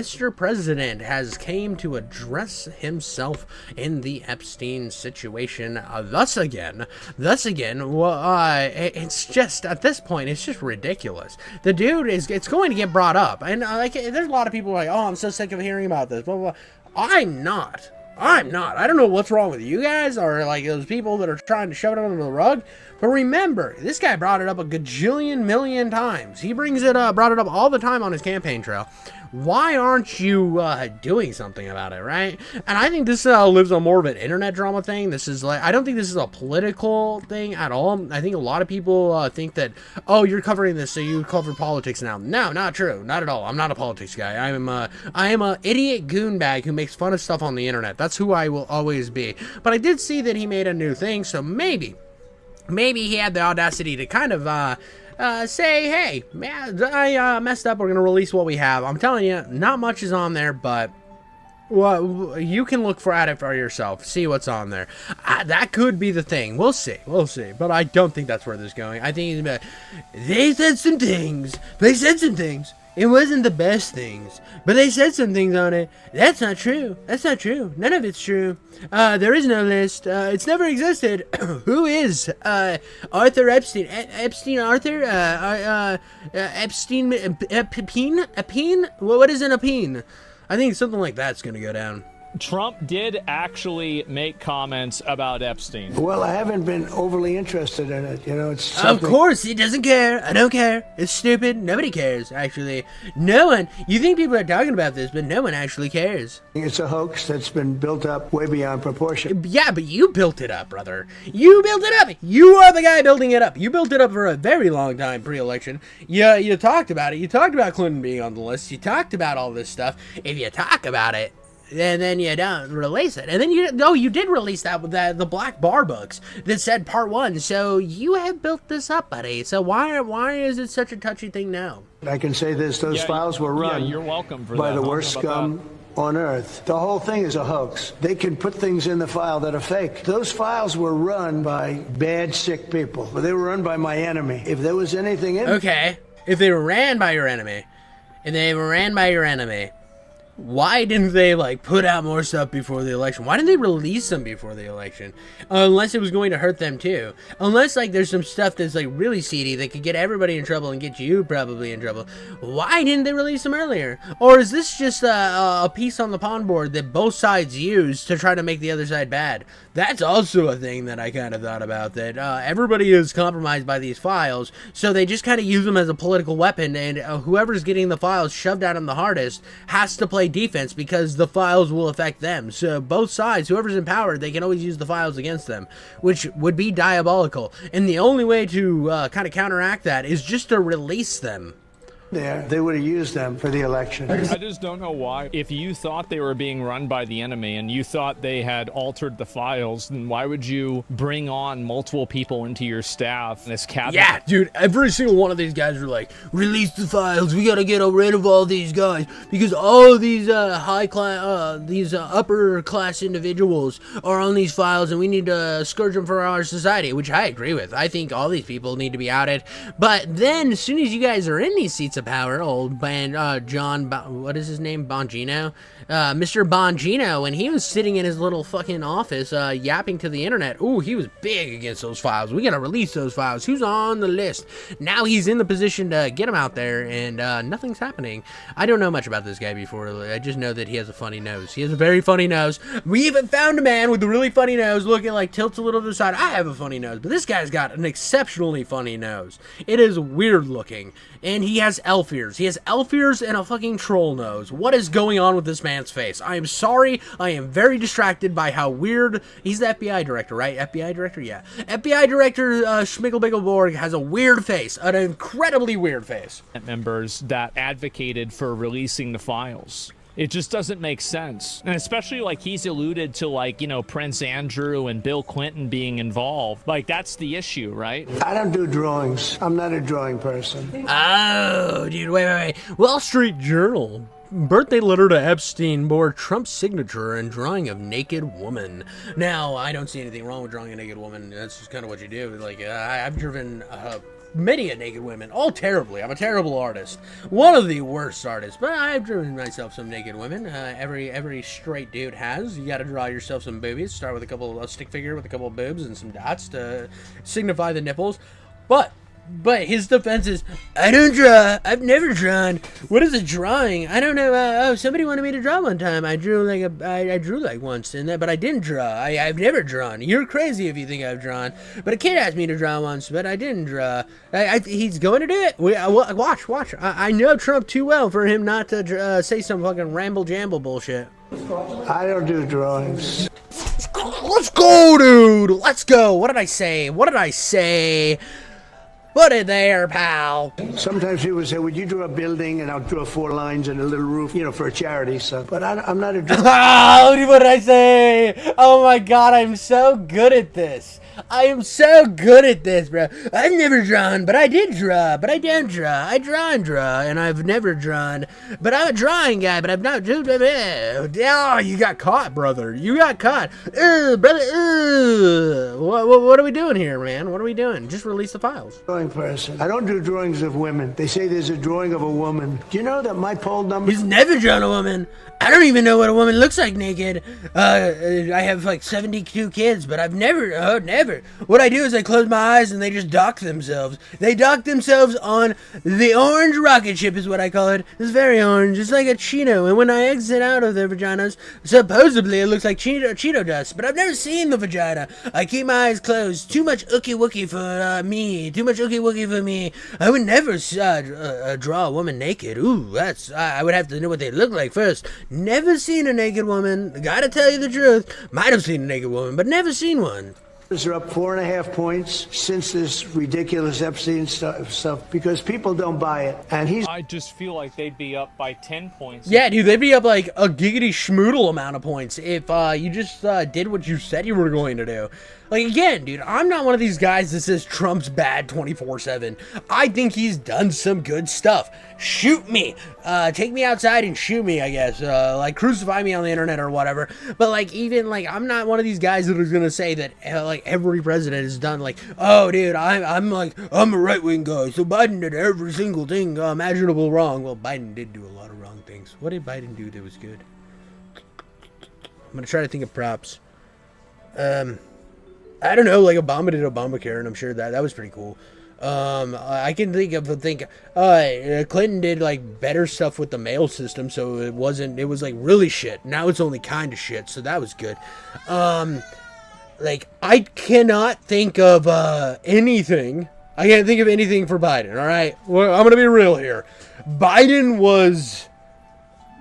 Mr. President has came to address himself in the Epstein situation thus again. It's just, at this point, it's just ridiculous. The dude it's going to get brought up. And like, there's a lot of people like, oh, I'm so sick of hearing about this, blah, blah, blah. I'm not. I don't know what's wrong with you guys or like those people that are trying to shove it under the rug. But remember, this guy brought it up a gajillion million times. He brought it up all the time on his campaign trail. Why aren't you doing something about it, right? And I think this lives on more of an internet drama thing. This is like, I don't think this is a political thing at all. I think a lot of people think that, oh, you're covering this, so you cover politics now. No, not true. Not at all. I'm not a politics guy. I am a idiot goonbag who makes fun of stuff on the internet. That's who I will always be. But I did see that he made a new thing, so maybe he had the audacity to kind of say, hey, man, I messed up. We're going to release what we have. I'm telling you, not much is on there, but well, you can look at it for yourself. See what's on there. That could be the thing. We'll see. But I don't think that's where this is going. I think they said some things. It wasn't the best things, but they said some things on it. That's not true. None of it's true. There is no list. It's never existed. Who is Arthur Epstein? Arthur? Epstein? Epine? What is an Epine? I think something like that's going to go down. Trump did actually make comments about Epstein. Well, I haven't been overly interested in it. You know, it's something... Of course, he doesn't care. I don't care. It's stupid. Nobody cares, actually. No one. You think people are talking about this, but no one actually cares. It's a hoax that's been built up way beyond proportion. Yeah, but you built it up, brother. You built it up. You are the guy building it up. You built it up for a very long time pre-election. Yeah, you talked about it. You talked about Clinton being on the list. You talked about all this stuff. If you talk about it, and then you don't release it. And then you did release that with the black bar books that said part 1. So you have built this up, buddy. So why is it such a touchy thing now? I can say this, those files were run you're welcome for by that. the worst scum on earth. The whole thing is a hoax. They can put things in the file that are fake. Those files were run by bad, sick people. But they were run by my enemy. If there was anything in... Okay, if they were ran by your enemy, why didn't they, like, put out more stuff before the election? Why didn't they release them before the election? Unless it was going to hurt them, too. Unless, like, there's some stuff that's, like, really seedy that could get everybody in trouble and get you probably in trouble. Why didn't they release them earlier? Or is this just a piece on the pawn board that both sides use to try to make the other side bad? That's also a thing that I kind of thought about, that everybody is compromised by these files, so they just kind of use them as a political weapon, and whoever's getting the files shoved at them the hardest has to play defense because the files will affect them. So both sides, whoever's in power, they can always use the files against them, which would be diabolical. And the only way to kind of counteract that is just to release them. They would have used them for the election. I just don't know why. If you thought they were being run by the enemy and you thought they had altered the files, then why would you bring on multiple people into your staff and this cabinet? Yeah, dude, every single one of these guys were like, release the files, we gotta get rid of all these guys, because all of these upper class individuals are on these files and we need to scourge them for our society, which I agree with. I think all these people need to be outed. But then, as soon as you guys are in these seats of power, old what is his name, Bongino? Mr. Bongino, when he was sitting in his little fucking office yapping to the internet, ooh, he was big against those files. We gotta release those files. Who's on the list? Now he's in the position to get them out there, and nothing's happening. I don't know much about this guy before. I just know that he has a funny nose. He has a very funny nose. We even found a man with a really funny nose, looking like tilts a little to the side. I have a funny nose, but this guy's got an exceptionally funny nose. It is weird looking, and he has elf ears. He has elf ears and a fucking troll nose. What is going on with this man's face? I am sorry. I am very distracted by how weird... He's the FBI director, right? FBI director? Yeah. FBI director Schmiggelbiggelborg has a weird face. An incredibly weird face. Members that advocated for releasing the files. It just doesn't make sense. And especially, like, he's alluded to, like, you know, Prince Andrew and Bill Clinton being involved. Like, that's the issue, right? I don't do drawings. I'm not a drawing person. Oh, dude, wait. Wall Street Journal. Birthday letter to Epstein bore Trump's signature and drawing of naked woman. Now, I don't see anything wrong with drawing a naked woman. That's just kind of what you do. Like, I've driven many a naked women, all terribly. I'm a terrible artist, one of the worst artists. But I've drawn myself some naked women. Every straight dude has. You got to draw yourself some boobies. Start with a stick figure with a couple of boobs and some dots to signify the nipples. But his defense is, I don't draw. I've never drawn. What is a drawing? I don't know. Oh, somebody wanted me to draw one time. I drew I drew like once, but I didn't draw. I've never drawn. You're crazy if you think I've drawn. But a kid asked me to draw once, but I didn't draw. He's going to do it. Watch. I know Trump too well for him not to say some fucking ramble jamble bullshit. I don't do drawings. Let's go, dude. Let's go. What did I say? Put it there, pal. Sometimes people say, would you draw a building? And I'll draw 4 lines and a little roof, for a charity. So, but I'm not a drawer. What did I say? Oh my god, I'm so good at this. I am so good at this, bro. I've never drawn, but I did draw. But I don't draw. I draw, and I've never drawn. But I'm a drawing guy, but I've not drawn. Oh, you got caught, brother. You got caught. Brother. What are we doing here, man? What are we doing? Just release the files. Drawing person. I don't do drawings of women. They say there's a drawing of a woman. Do you know that my poll number... He's never drawn a woman. I don't even know what a woman looks like naked. I have like 72 kids, but I've never. What I do is I close my eyes and they just dock themselves. They dock themselves on the orange rocket ship is what I call it. It's very orange. It's like a Cheeto. And when I exit out of their vaginas, supposedly it looks like Cheeto dust. But I've never seen the vagina. I keep my eyes closed. Too much ookie wookie for me. Too much ookie wookie for me. I would never draw a woman naked. Ooh, I would have to know what they look like first. Never seen a naked woman. Gotta tell you the truth. Might have seen a naked woman, but never seen one. Are up 4.5 points since this ridiculous Epstein stuff because people don't buy it. And I just feel like they'd be up by 10 points. Yeah, dude, they'd be up like a giggity schmoodle amount of points if you just did what you said you were going to do. Like, again, dude, I'm not one of these guys that says Trump's bad 24/7. I think he's done some good stuff. Shoot me. Take me outside and shoot me, I guess. Like, crucify me on the internet or whatever. But, like, even, like, I'm not one of these guys that is going to say that, like, every president has done, like, oh, dude, I'm a right-wing guy, so Biden did every single thing imaginable wrong. Well, Biden did do a lot of wrong things. What did Biden do that was good? I'm going to try to think of props. I don't know, like Obama did Obamacare, and I'm sure that was pretty cool. I can think Clinton did like better stuff with the mail system, so it was like really shit. Now it's only kind of shit, so that was good. Like I cannot think of anything. I can't think of anything for Biden. All right, well, I'm gonna be real here. Biden was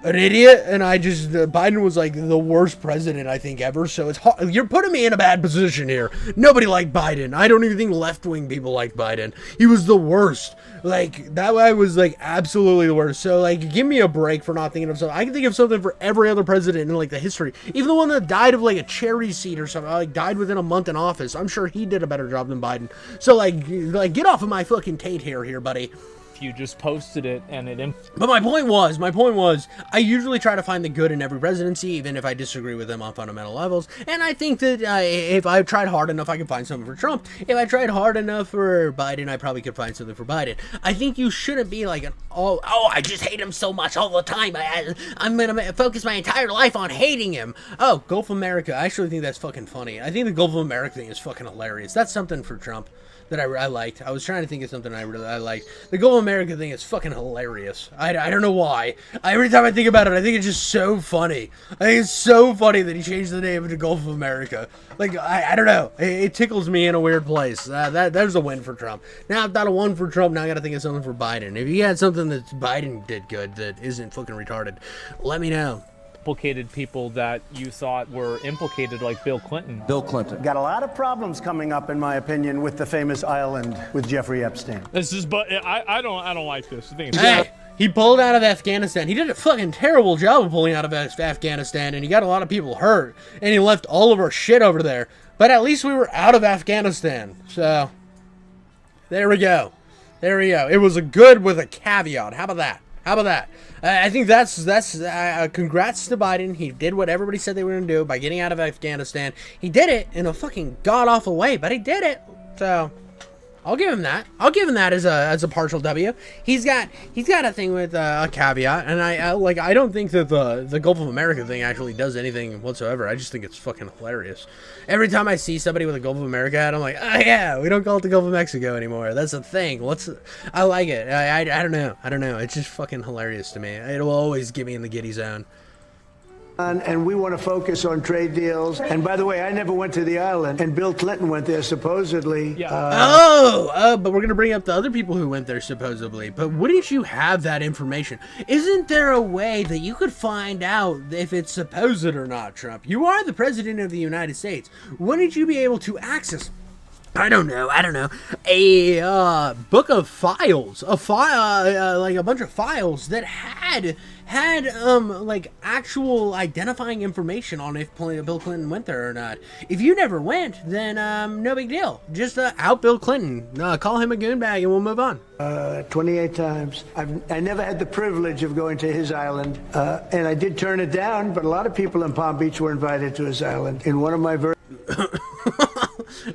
an idiot, and Biden was like the worst president I think ever, so it's hard. You're putting me in a bad position here. Nobody liked Biden. I don't even think left-wing people liked Biden. He was the worst. Like, that guy was like absolutely the worst. So like, give me a break for not thinking of something. I can think of something for every other president in like the history. Even the one that died of like a cherry seed or something, like died within a month in office. I'm sure he did a better job than Biden. So like get off of my fucking Tate hair here, buddy. You just posted it and it... But my point was, I usually try to find the good in every presidency, even if I disagree with them on fundamental levels. And I think that if I tried hard enough, I could find something for Trump. If I tried hard enough for Biden, I probably could find something for Biden. I think you shouldn't be like I just hate him so much all the time. I'm going to focus my entire life on hating him. Oh, Gulf of America. I actually think that's fucking funny. I think the Gulf of America thing is fucking hilarious. That's something for Trump that I liked. I was trying to think of something I liked. The Gulf of America thing is fucking hilarious. I don't know why. Every time I think about it, I think it's just so funny. I think it's so funny that he changed the name to Gulf of America. Like, I don't know. It tickles me in a weird place. There's a win for Trump. Now I've got a one for Trump. Now I got to think of something for Biden. If you had something that Biden did good that isn't fucking retarded, let me know. Implicated people that you thought were implicated, like Bill Clinton. Bill Clinton. Got a lot of problems coming up, in my opinion, with the famous island with Jeffrey Epstein. This is, but I don't like this. I think it's hey, he pulled out of Afghanistan. He did a fucking terrible job of pulling out of Afghanistan, and he got a lot of people hurt, and he left all of our shit over there. But at least we were out of Afghanistan. So there we go. It was a good with a caveat. How about that? I think that's congrats to Biden. He did what everybody said they were going to do by getting out of Afghanistan. He did it in a fucking god-awful way, but he did it. So, I'll give him that. I'll give him that as a partial W. He's got a thing with a caveat, and I don't think that the Gulf of America thing actually does anything whatsoever. I just think it's fucking hilarious. Every time I see somebody with a Gulf of America hat, I'm like, oh yeah, we don't call it the Gulf of Mexico anymore. That's a thing. I like it. I don't know. It's just fucking hilarious to me. It will always get me in the giddy zone. And we want to focus on trade deals. And by the way, I never went to the island, and Bill Clinton went there supposedly. Yeah. But we're gonna bring up the other people who went there supposedly. But wouldn't you have that information? Isn't there a way that you could find out if it's supposed or not, Trump? You are the president of the United States. Wouldn't you be able to access, I don't know, a book of files, like a bunch of files that had like actual identifying information on if Bill Clinton went there or not. If you never went, then no big deal. Just out Bill Clinton, call him a goonbag, and we'll move on. 28 times. I never had the privilege of going to his island, and I did turn it down, but a lot of people in Palm Beach were invited to his island. In one of my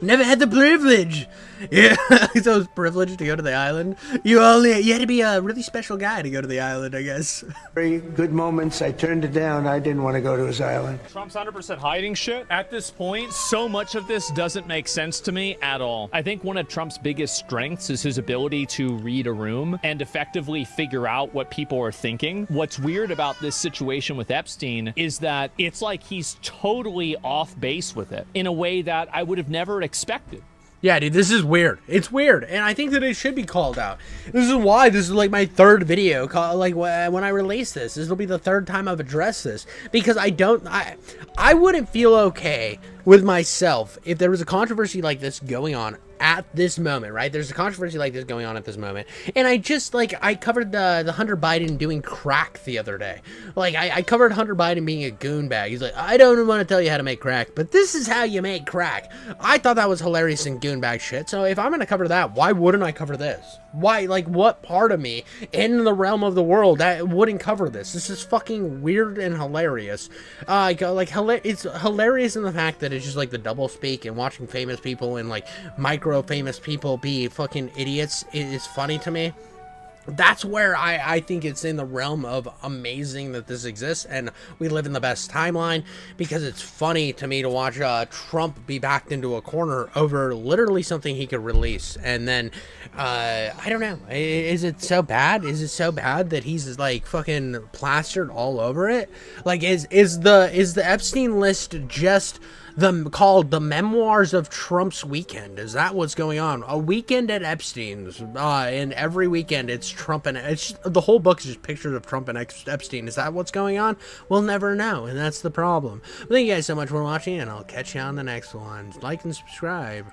Never had the privilege. Yeah, so it was privileged to go to the island. You had to be a really special guy to go to the island, I guess. very good moments, I turned it down. I didn't want to go to his island. Trump's 100% hiding shit. At this point, so much of this doesn't make sense to me at all. I think one of Trump's biggest strengths is his ability to read a room and effectively figure out what people are thinking. What's weird about this situation with Epstein is that it's like he's totally off base with it in a way that I would have never expected. Yeah, dude, this is weird. It's weird, and I think that it should be called out. This is why this is like my third video. Like when I release this will be the third time I've addressed this, because I wouldn't feel okay with myself if there was a controversy like this going on at this moment, right? There's a controversy like this going on at this moment, and I covered the Hunter Biden doing crack the other day. Like I covered Hunter Biden being a goonbag. He's like, I don't want to tell you how to make crack, but this is how you make crack. I thought that was hilarious and goonbag shit. So if I'm gonna cover that, why wouldn't I cover this? Why? Like, what part of me in the realm of the world that wouldn't cover this? This is fucking weird and hilarious. It's hilarious in the fact that it's just like the double speak, and watching famous people and like micro famous people be fucking idiots is funny to me. That's where I think it's in the realm of amazing that this exists, and we live in the best timeline, because it's funny to me to watch Trump be backed into a corner over literally something he could release. And then I don't know, is it so bad? Is it so bad that he's like fucking plastered all over it? Like, is the Epstein list just called the Memoirs of Trump's Weekend? Is that what's going on? A weekend at Epstein's, and every weekend it's Trump, and it's just, the whole book is just pictures of Trump and Epstein. Is that what's going on? We'll never know, and that's the problem. But thank you guys so much for watching, and I'll catch you on the next one. Like and subscribe.